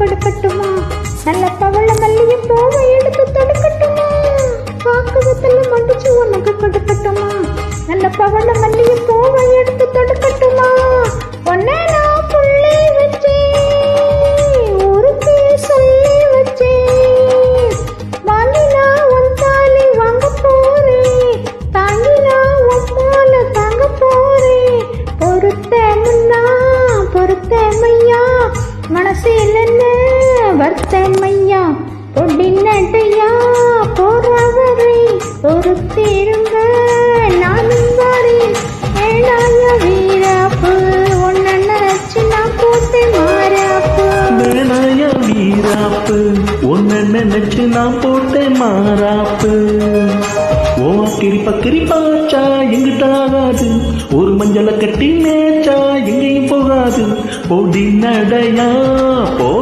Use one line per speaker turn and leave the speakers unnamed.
கொடுக்கட்டுமா? நல்ல பவள மல்லிகை பூவை எடுத்து தொடுக்கட்டுமா? பாக்குவத்துல மடிச்சு உனக்கு கொடுக்கட்டுமா? நல்ல பவள மல்லிகை பூவை எடுத்து தொடுக்கட்டுமா? ஒன்னே நான் புள்ளி வச்சேன், ஊருக்கு சொல்லி வச்சேன். வாங்கினா உன் தாலி வாங்க போறேன், தாங்கினா உன் போல தாங்க போறேன். பொறுத்தேன்னா பொறுத்தேமையா, மனசில் என்ன வர்த்தமையா? பொடிநடையா போறவரை பொறுத்திருங்க, நானும் வரேன். ஏழாய வீராப்பு ஒன்ன நினைச்சு நான் போட்டேன் மாறாப்பு.
வேணாய வீராப்பு ஒன்ன நினைச்சு நான் போட்டேன் மாறாப்பு. ஓ கிரிப்பாச்சா எங்கிட்ட ஆகாது, ஒரு மஞ்சளை கட்டி மேய்ச்சா எங்கேயும் போகாது. பொடி நடையா போ